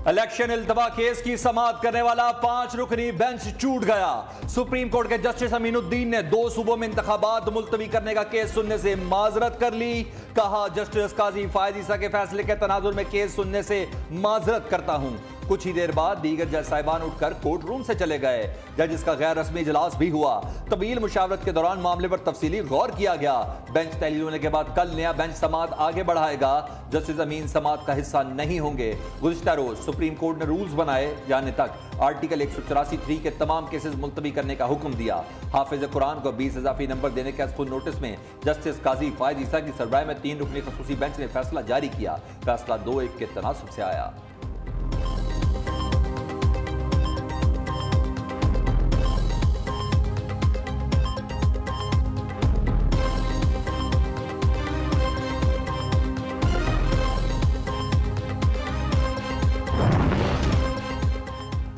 Election इल्तवा case की समाअत करने वाला 5 रुकनी बेंच टूट गया। सुप्रीम कोर्ट के जस्टिस अमीनुद्दीन ने 2 सूबों में इंतखाबात मुलतवी करने का केस सुनने से माजरत कर ली। कहा, जस्टिस काजी फायज ईसा के फैसले के तनाजुर में केस सुनने से माजरत करता हूं। कुछ ही देर बाद दीगर जज साहिबान उठकर कोर्ट रूम से चले गए। जजिस का गैर रस्मी इजलास भी हुआ। तवील मुशावरत के दौरान मामले पर तफसीली गौर किया गया। बेंच तहलील होने के बाद कल नया बेंच समाअत आगे बढ़ाएगा। जस्टिस अमीन समाअत का हिस्सा नहीं होंगे। गुज़िश्ता रोज सुप्रीम कोर्ट ने रूल्स बनाए जाने तक आर्टिकल 184(3) के तमाम केसेस मुलतवी करने का हुक्म दिया। हाफिज कुरान को 20 इजाफी नंबर देने के खुद नोटिस में जस्टिस काजी फायज ईसा की सरबराही में 3 रुकनी खसूसी बेंच ने फैसला जारी किया। फैसला 2-1 के तनासुब से आया।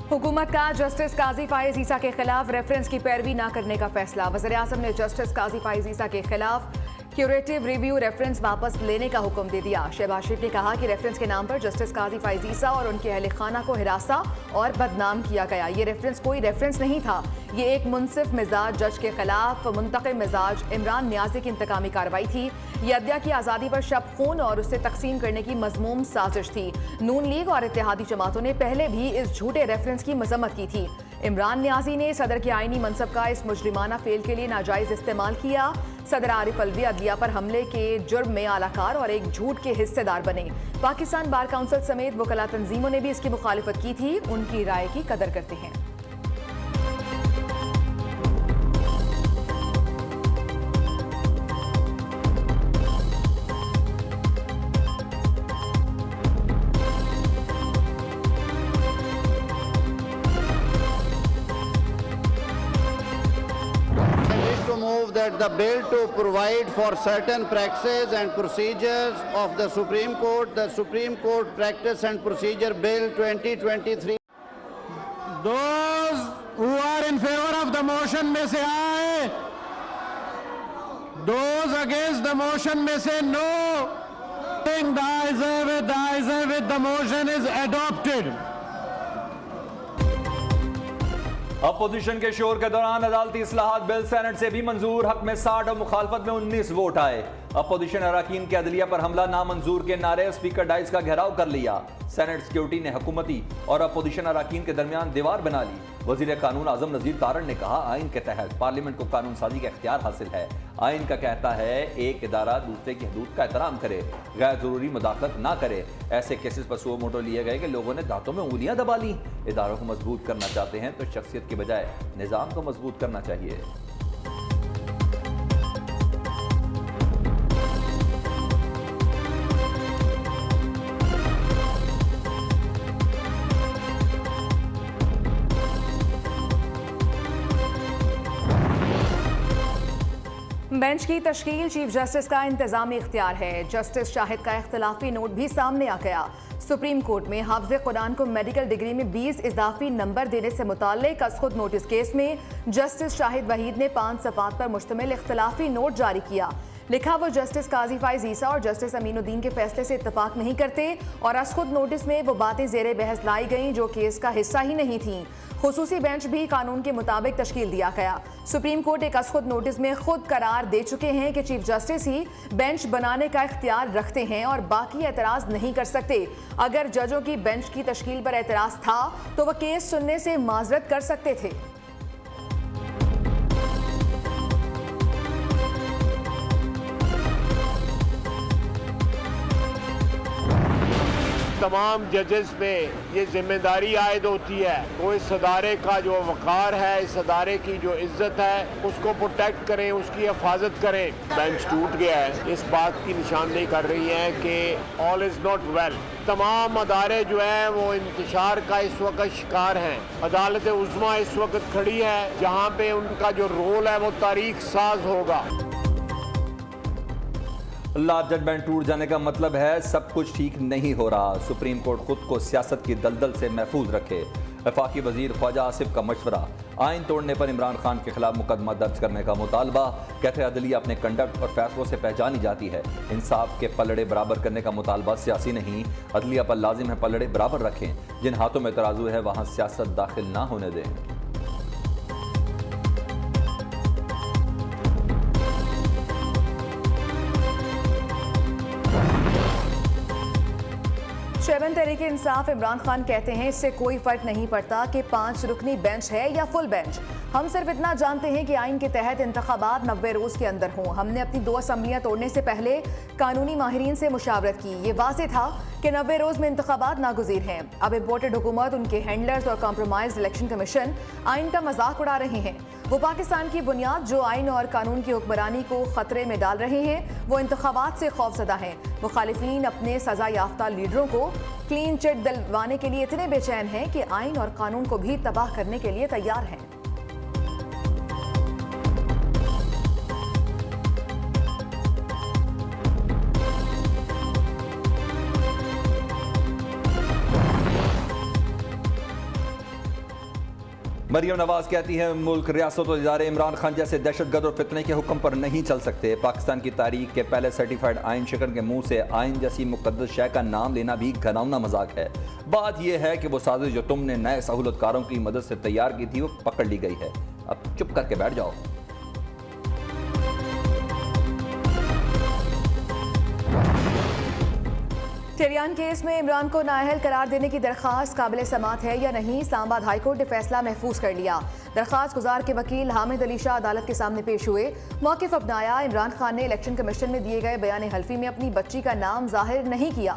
हुकूमत का जस्टिस काजी फायज ईसा के खिलाफ रेफरेंस की पैरवी न करने का फैसला। वज़ीर आज़म ने जस्टिस काजी फायज ईसा के खिलाफ क्यूरेटिव रिव्यू रेफरेंस वापस लेने का हुक्म दे दिया। शहबाज शरीफ ने कहा कि रेफरेंस के नाम पर जस्टिस काजी फायज ईसा और उनके अहले खाना को हिरासा और बदनाम किया गया। ये रेफरेंस कोई रेफरेंस नहीं था। ये एक मुनसिफ मिजाज जज के खिलाफ मुंतकिम मिजाज इमरान नियाजी की इंतकामी कार्रवाई थी। ये अदलिया की आज़ादी पर शब खून और उससे तकसीम करने की मजमूम साजिश थी। नून लीग और इत्तेहादी जमातों ने पहले भी इस झूठे रेफरेंस की मजम्मत की थी। इमरान नियाजी ने सदर के आईनी मनसब का इस मुजरिमाना फेल के लिए नाजायज इस्तेमाल किया। सदर आरिफ अलवी अदलिया पर हमले के जुर्म में आलाकार और एक झूठ के हिस्सेदार बने। पाकिस्तान बार काउंसिल समेत वकला तंजीमों ने भी इसकी मुखालिफत की थी। उनकी राय की कदर करते हैं। That the bill to provide for certain practices and procedures of the Supreme Court Practice and Procedure Bill 2023. Those who are in favor of the motion may say aye. Those against the motion may say no. The ayes have it, the motion is adopted. Opposition के शोर के दौरान अदालती इस्लाहात bill senate से भी मंजूर। हक में 60 और मुखालफत में 19 वोट आए। अपोजिशन अराकीन के अदलिया पर हमला नामंजूर के नारे स्पीकर डाइस का घेराव कर लिया। सेनेट सिक्योरिटी ने हुकूमती और अपोजिशन अराकीन के दरमियान दीवार बना ली। वजीर कानून आजम नजीर तारण ने कहा, आइन के तहत पार्लियामेंट को कानून साजी का इख्तियार हासिल है। आइन का कहता है एक इदारा दूसरे की हदूद का एहतराम करे, गैर जरूरी मुदाखलत ना करे। ऐसे केसेस पर सुओ मोटो लिए गए कि लोगों ने दांतों में उंगलियां दबा ली। इदारों को मजबूत करना चाहते हैं तो शख्सियत की बजाय निज़ाम को मजबूत करना चाहिए। बेंच की तश्कील चीफ जस्टिस का इंतजामी इख्तियार है। जस्टिस शाहिद का इख्तिलाफी नोट भी सामने आ गया। सुप्रीम कोर्ट में हाफिज़ कुरान को मेडिकल डिग्री में 20 इजाफी नंबर देने से मुताल्लिक खुद नोटिस केस में जस्टिस शाहिद वहीद ने 5 सफ़ात पर मुश्तमिल इख्तिलाफी नोट जारी किया। लिखा, वो जस्टिस काजी फायज ईसा और जस्टिस अमीनुद्दीन के फैसले से इत्तफाक नहीं करते और खुद नोटिस में वो बातें ज़ेरे बहस लाई गईं जो केस का हिस्सा ही नहीं थीं। खुसूसी बेंच भी कानून के मुताबिक तश्कील दिया गया। सुप्रीम कोर्ट एक खुद नोटिस में खुद करार दे चुके हैं कि चीफ जस्टिस ही बेंच बनाने का इख्तियार रखते हैं और बाकी एतराज़ नहीं कर सकते। अगर जजों की बेंच की तश्कील पर एतराज़ था तो वह केस सुनने से माजरत कर सकते थे। तमाम जजेस पे ये जिम्मेदारी आयद होती है, वो इस अदारे का जो वक़ार है, इस अदारे की जो इज्जत है, उसको प्रोटेक्ट करें, उसकी हिफाजत करें। बेंच टूट गया है, इस बात की निशानदेही कर रही है कि ऑल इज़ नॉट वेल। तमाम अदारे जो है वो इंतशार का इस वक्त शिकार हैं। अदालत उज़्मा इस वक्त खड़ी है जहाँ पे उनका जो रोल है वो तारीख साज होगा। ला जजमेंट टूट जाने का मतलब है सब कुछ ठीक नहीं हो रहा। सुप्रीम कोर्ट खुद को सियासत की दलदल से महफूज रखे। वफाकी वजीर ख्वाजा आसिफ का मशवरा। आइन तोड़ने पर इमरान खान के खिलाफ मुकदमा दर्ज करने का मुतालबा। कहते अदलिया अपने कंडक्ट और फैसलों से पहचानी जाती है। इंसाफ के पलड़े बराबर करने का मुतालबा सियासी नहीं, अदलिया पर लाजिम है पलड़े बराबर रखें। जिन हाथों में तराजू है वहां सियासत दाखिल ना होने दें। चेयरमैन तहरीक इंसाफ इमरान खान कहते हैं इससे कोई फर्क नहीं पड़ता कि 5 रुकनी बेंच है या फुल बेंच। हम सिर्फ इतना जानते हैं कि आइन के तहत इंतखाबात 90 रोज के अंदर हों। हमने अपनी 2 असम्बलियां तोड़ने से पहले कानूनी माहिरीन से मुशावरत की। ये वाज़ेह था कि 90 रोज में इंतखाबात नागुज़ीर हैं। अब इम्पोर्टेड हुकूमत, उनके हैंडलर्स और कॉम्प्रोमाइज इलेक्शन कमीशन आइन का मजाक उड़ा रहे हैं। वो पाकिस्तान की बुनियाद जो आइन और कानून की हुक्मरानी को खतरे में डाल रहे हैं, वो इंतखाबात से खौफजदा हैं। मुखालिफिन अपने सजा याफ्ता लीडरों को क्लीन चिट दिलवाने के लिए इतने बेचैन हैं कि आइन और कानून को भी तबाह करने के लिए तैयार हैं। मरियम नवाज कहती है मुल्क, रियासत और इदारे इमरान खान जैसे दहशतगर्द और फितने के हुक्म पर नहीं चल सकते। पाकिस्तान की तारीख के पहले सर्टिफाइड आइन शिकन के मुंह से आइन जैसी मुकद्दस शय का नाम लेना भी घिनौना मजाक है। बात यह है कि वो साजिश जो तुमने नए सहूलतकारों की मदद से तैयार की थी वो पकड़ ली गई है। अब चुप करके बैठ जाओ। टेरियान केस में इमरान को नाअहल करार देने की दरख्वास्त काबिल समात है या नहीं, इस्लामाबाद हाईकोर्ट ने फैसला महफूज कर लिया। दरख्वास्त गुजार के वकील हामिद अली शाह अदालत के सामने पेश हुए, मौक़िफ़ अपनाया। इमरान खान ने इलेक्शन कमीशन में दिए गए बयान हल्फी में अपनी बच्ची का नाम जाहिर नहीं किया।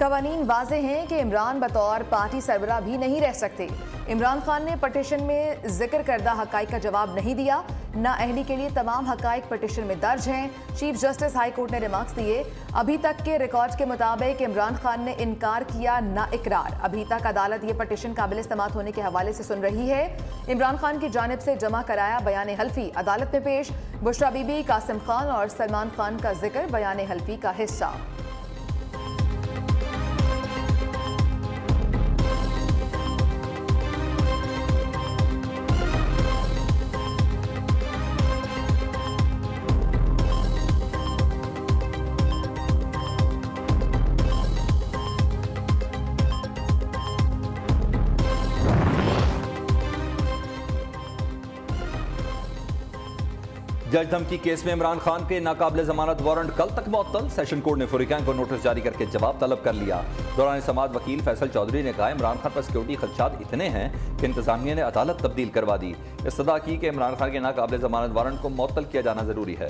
कवानीन वाज़े हैं कि इमरान बतौर पार्टी सरबराह भी नहीं रह सकते। इमरान खान ने पटिशन में जिक्र करदा हक़ाइक़ का जवाब नहीं दिया। नाअहली के लिए तमाम हक़ाइक़ पटिशन में दर्ज हैं। चीफ जस्टिस हाई कोर्ट ने रिमार्क्स दिए। अभी तक के रिकॉर्ड के मुताबिक इमरान खान ने इनकार किया ना इकरार। अभी तक अदालत ये पटिशन काबिल इस्तेमाल होने के हवाले से सुन रही है। इमरान खान की जानिब से जमा कराया बयान हल्फी अदालत में पेश। बुशरा बीबी, कासिम खान और सलमान खान का जिक्र बयान हल्फी का हिस्सा। जज धमकी केस में इमरान खान के नाकाबिले जमानत वारंट कल तक मुअत्तल। सेशन कोर्ट ने फरीकैन को नोटिस जारी करके जवाब तलब कर लिया। दौरान समाअत वकील फैसल चौधरी ने कहा इमरान खान पर सिक्योरिटी खदशात इतने हैं कि इंतजामिया ने अदालत तब्दील करवा दी। इस्तदा की कि इमरान खान के नाकाबिले जमानत वारंट को मुअत्तल किया जाना जरूरी है।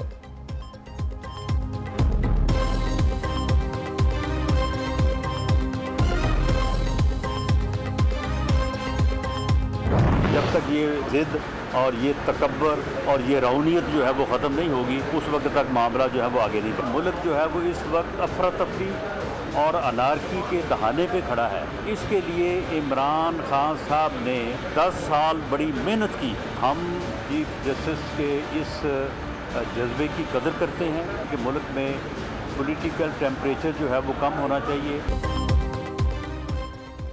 जब तक ये जिद और ये तकब्बर और ये रौनियत जो है वो ख़त्म नहीं होगी, उस वक्त तक मामला जो है वो आगे नहीं बढ़ेगा। मुल्क जो है वो इस वक्त अफरा तफरी और अनारकी के दहाने पे खड़ा है। इसके लिए इमरान खान साहब ने 10 साल बड़ी मेहनत की। हम चीफ जस्टिस के इस जज्बे की कदर करते हैं कि मुल्क में पॉलिटिकल टेम्परेचर जो है वो कम होना चाहिए।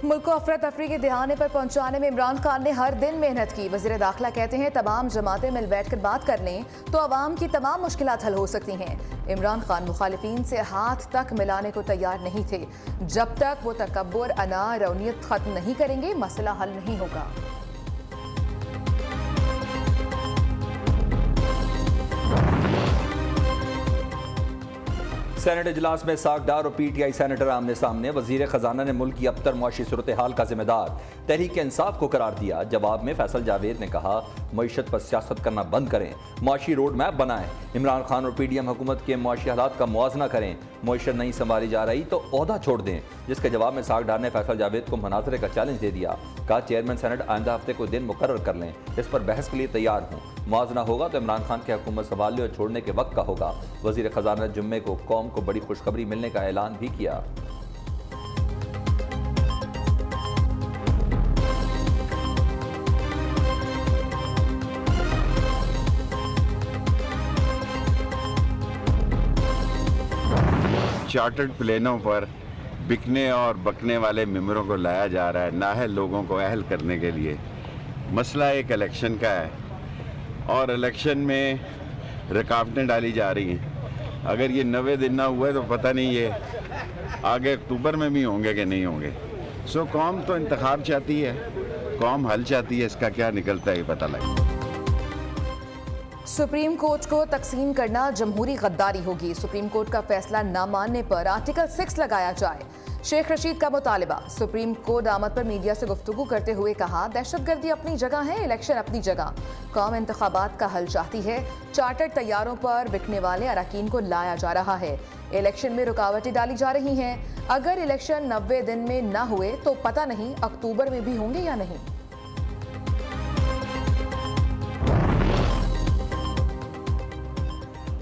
मुल्क को अफरा तफरी के दहाने पर पहुंचाने में इमरान खान ने हर दिन मेहनत की। वज़ीर दाखिला कहते हैं तमाम जमातें मिल बैठ कर बात कर लें तो अवाम की तमाम मुश्किलात हल हो सकती हैं। इमरान खान मुखालिफिन से हाथ तक मिलाने को तैयार नहीं थे। जब तक वो तकब्बुर, अना, रौनियत खत्म नहीं करेंगे मसला हल नहीं होगा। सेनेट इजलास में सागदार और पीटीआई सेनेटर आमने सामने। वजीर खजाना ने मुल्क की अबतर मुआशी सूरत हाल का जिम्मेदार तहरीक इंसाफ को करार दिया। जवाब में फैसल जावेद ने कहा मईशत पर सियासत करना बंद करें, मुआशी रोड मैप बनाएं। इमरान खान और पीडीएम हुकूमत के मुआशी हालात का मुआवजा करें। मईशत नहीं संभाली जा रही तो ओहदा छोड़ दें। जिसके जवाब में सागदार ने फैसल जावेद को मुनाजरे का चैलेंज दे दिया। कहा चेयरमैन सेनेट आइंदा हफ्ते को दिन मुकर्रर कर लें, इस पर बहस के लिए तैयार हूँ। मुआवजा होगा तो इमरान खान की हुकूमत संभालने और छोड़ने के वक्त का होगा। वजीर खजाना ने जुम्मे को कौम को बड़ी खुशखबरी मिलने का ऐलान भी किया। चार्टर्ड प्लेनों पर बिकने और बकने वाले मेंबरों को लाया जा रहा है नाअहल लोगों को अहल करने के लिए। मसला एक इलेक्शन का है और इलेक्शन में रुकावटें डाली जा रही हैं। अगर ये 90 दिन ना हुए तो पता नहीं ये आगे अक्टूबर में भी होंगे कि नहीं होंगे। सो कौम तो इंतखाब चाहती है, कौम हल चाहती है, इसका क्या निकलता है ये पता लगे। सुप्रीम कोर्ट को तकसीम करना जमहूरी गद्दारी होगी। सुप्रीम कोर्ट का फैसला न मानने पर आर्टिकल 6 लगाया जाए, शेख रशीद का मुतालिबा। सुप्रीम कोर्ट आमद पर मीडिया से गुफ्तगू करते हुए कहा, दहशतगर्दी अपनी जगह है, इलेक्शन अपनी जगह। कौम इंतखाबात का हल चाहती है। चार्टर्ड तैयारों पर बिकने वाले अरकान को लाया जा रहा है। इलेक्शन में रुकावटें डाली जा रही हैं। अगर इलेक्शन 90 दिन में न हुए तो पता नहीं अक्टूबर में भी होंगे या नहीं।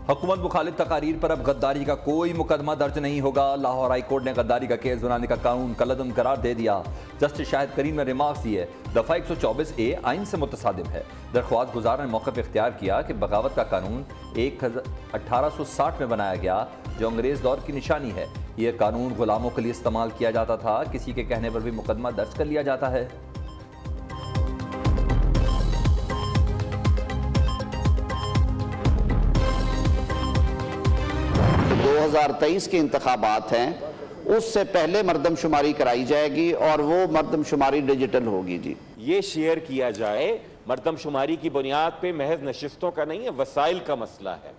हुकूमत मुखालिफ तकारीर पर अब गद्दारी का कोई मुकदमा दर्ज नहीं होगा। लाहौर हाई कोर्ट ने गद्दारी का केस बनाने का कानून कलअदम करार दे दिया। जस्टिस शाहिद करीम ने रिमार्क्स दिए, दफ़ा 124A आइन से मुतसादिम है। दरख्वास्त गुजार ने मौक़िफ़ इख्तियार किया कि बगावत का कानून 1860 में बनाया गया, जो अंग्रेज़ दौर की निशानी है। यह कानून गुलामों के लिए इस्तेमाल किया जाता था। किसी के कहने पर भी मुकदमा दर्ज कर लिया जाता है। तो 2023 के इंतखाबात हैं, उससे पहले मर्दमशुमारी कराई जाएगी और वो मर्दमशुमारी डिजिटल होगी। जी, ये शेयर किया जाए, मर्दमशुमारी की बुनियाद पे महज नशिस्तों का नहीं है, वसाइल का मसला है।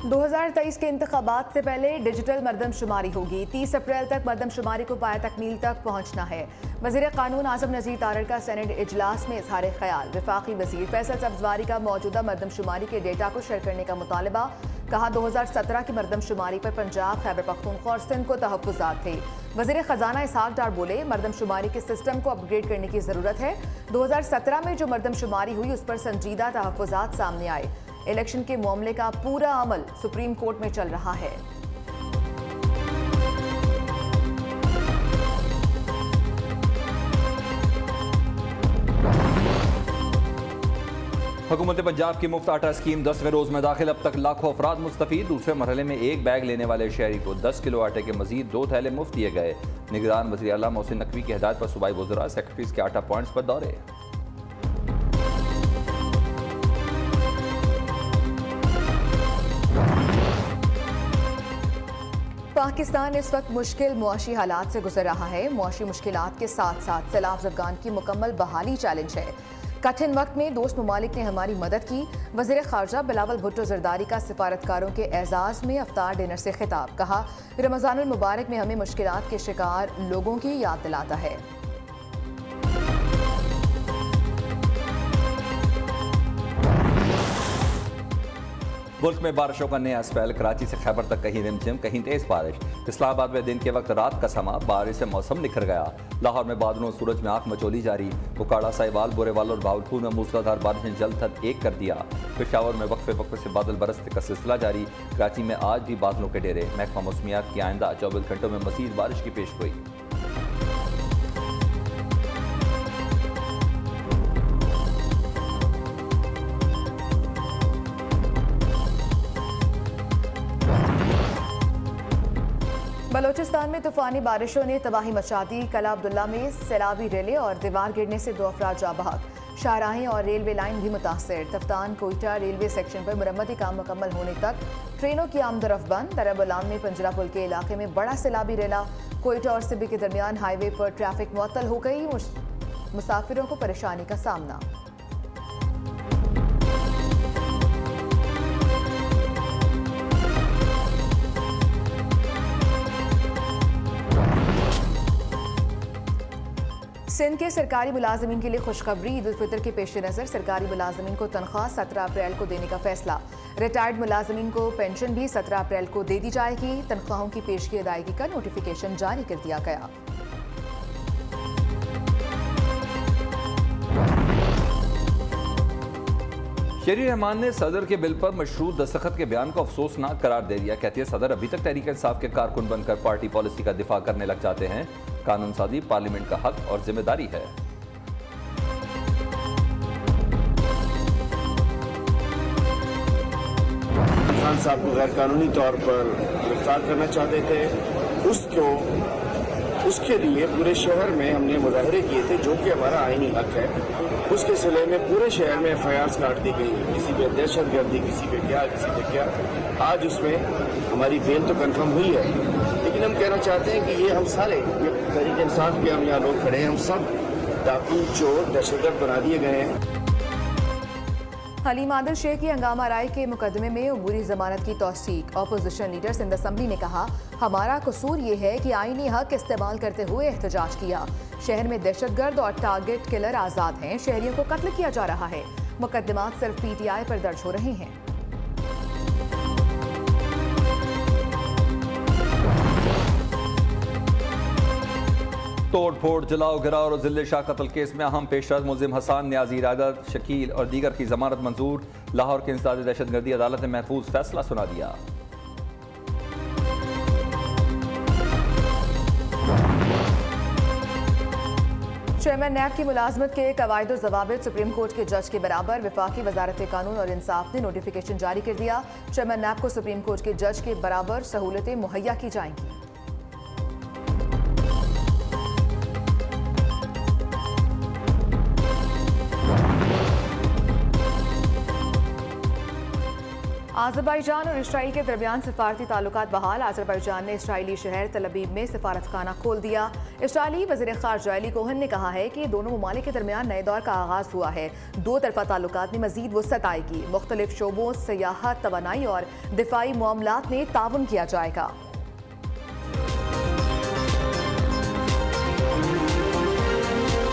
2023 के इंतखाबात से पहले डिजिटल मर्दमशुमारी होगी। 30 अप्रैल तक मर्दमशुमारी को पाया तकमील तक पहुंचना है। वज़ीर कानून आज़म नज़ीर तारड़ का सेनेट इजलास में इज़हार ख्याल। वफाकी वज़ीर फैसल सब्ज़वारी का मौजूदा मर्दमशुमारी के डेटा को शेयर करने का मुतालबा। कहा, 2017 की मर्दमशुमारी पर पंजाब, खैबर पख्तूनख्वा और सिंध को तहफ़्फ़ुज़ात थे। वज़ीर ख़जाना इसहाक़ डार बोले, मर्दमशुमारी के सिस्टम को अपग्रेड करने की ज़रूरत है। 2017 में जो मर्दमशुमारी हुई उस पर संजीदा तहफ़्फ़ुज़ात सामने आए। इलेक्शन के मामले का पूरा अमल सुप्रीम कोर्ट में चल रहा है। हुकूमत पंजाब की मुफ्त आटा स्कीम 10वें रोज में दाखिल। अब तक लाखों अफराद मुस्तफीद। दूसरे मरहले में एक बैग लेने वाले शहरी को 10 किलो आटे के मजीद 2 थैले मुफ्त दिए गए। निगरान वज़ीर आला मोहसिन नकवी की हिदायत पर सूबाई वज़रा सेक्रेटरीज के आटा पॉइंट्स पर दौरे। पाकिस्तान इस वक्त मुश्किल मुआशी हालात से गुजर रहा है। मुआशी मुश्किलात के साथ साथ सैलाब ज़दगान की मुकम्मल बहाली चैलेंज है। कठिन वक्त में दोस्त ममालिक ने हमारी मदद की। वज़ीर ख़ारजा बिलावल भुट्टो ज़रदारी का सिफारतकारों के एजाज़ में अफ्तार डिनर से खिताब। कहा, रमज़ानुल मुबारक में हमें मुश्किलात के शिकार लोगों की याद दिलाता है। मुल्क में बारिशों का नया स्पेल। कराची से खैबर तक कहीं रिमझिम, कहीं तेज बारिश। इस्लामाबाद में दिन के वक्त रात का समा, बारिश से मौसम निखर गया। लाहौर में बादलों सूरज में आंख मचोली जारी। कुकाड़ा, साहिवाल, बोरेवाल और भावलपुर में मूसलाधार बारिश ने जल थल एक कर दिया। पेशावर में वक्फे वक्फे से बादल बरसने का सिलसिला जारी। कराची में आज भी बादलों के डेरे। महकमा मौसमियात की आइंदा 24 घंटों में मजीद बारिश की पेशगोई। बलोचिस्तान में तूफानी बारिशों ने तबाही मचा दी। कला अब्दुल्ला में सैलाबी रेले और दीवार गिरने से 2 अफराद जाँ बहक। शाहराहें और रेलवे लाइन भी मुतासर। तफ्तान कोयटा रेलवे सेक्शन पर मुरम्मती काम मुकम्मल होने तक ट्रेनों की आमदरफ बंद। दरबलाम में पंजरा पुल के इलाके में बड़ा सैलाबी रेला। कोयटा और सिबी के दरमियान हाईवे पर ट्रैफिक मुअत्तल हो गई। मुसाफिरों को परेशानी का सामना। सिंध के सरकारी मुलाजमीन के लिए खुशखबरी। ईद उल फितर के पेश नज़र सरकारी मुलाजमीन को तनख्वाह 17 अप्रैल को देने का फैसला। रिटायर्ड मुलाजमीन को पेंशन भी 17 अप्रैल को दे दी जाएगी। तनख्वाहों की पेशगी अदायगी का नोटिफिकेशन जारी कर दिया गया। शेरी रहमान ने सदर के बिल पर मशरूत दस्तखत के बयान को अफसोसनाक करार दे दिया। कहती है, सदर अभी तक तहरीक इंसाफ के कारकुन बनकर पार्टी पॉलिसी का दिफा करने लग जाते हैं। कानून साजी पार्लियामेंट का हक और जिम्मेदारी है। खान साहब को गैर कानूनी तौर पर गिरफ्तार करना चाहते थे, उसके लिए पूरे शहर में हमने मुजाहरे किए थे, जो कि हमारा आईनी हक है। उसके सिले में पूरे शहर में FIRs काट दी गई, किसी पे दहशतगर्दी, किसी पे क्या, किसी पे क्या। आज उसमें हमारी बेल तो कंफर्म हुई है, लेकिन हम कहना चाहते हैं कि ये हम सारे, ये तहरीक इंसाफ के हम यहाँ लोग खड़े हैं, हम सब डाकू, चोर, दहशतगर्द बना दिए गए हैं। हलीम आदिल शेख की हंगामा राय के मुकदमे में उमूरी जमानत की तौसीक। ऑपोजिशन लीडर सिंध असम्बली ने कहा, हमारा कसूर ये है कि आईनी हक इस्तेमाल करते हुए एहतजाज किया। शहर में दहशतगर्द और टारगेट किलर आज़ाद हैं, शहरियों को कत्ल किया जा रहा है। मुकदमात सिर्फ PTI पर दर्ज हो रहे हैं। तोड़ फोड़, जलाओ गिराओ और जिले शाह कत्ल केस में अहम पेशरफ मुलजिम हसन, न्याजी, रादत, शकील और दीगर की जमानत मंजूर। लाहौर के इंसदाद दहशतगर्दी अदालत ने महफूज फैसला सुना दिया। चेयरमैन नैब की मुलाजमत के कवायद और जवाबित सुप्रीम कोर्ट के जज के बराबर। वफाकी वजारत कानून और इंसाफ ने नोटिफिकेशन जारी कर दिया। चेयरमैन नैब को सुप्रीम कोर्ट के जज के बराबर सहूलतें मुहैया की जाएंगी। अज़रबैजान और इसराइल के दरमियान सफारती ताल्लुकात बहाल। अज़रबैजान ने इसराइली शहर तल अबीब में सफारतखाना खोल दिया। इसराइली वज़ीर ख़ारजा अली कोहन ने कहा है कि दोनों ममालिक के दरमियान नए दौर का आगाज़ हुआ है। दो तरफा ताल्लुकात में मज़ीद वुसअत आएगी। मुख्तलिफ शोबों, सियाहत, तवानाई और दिफाई मामलात में ताउन किया जाएगा।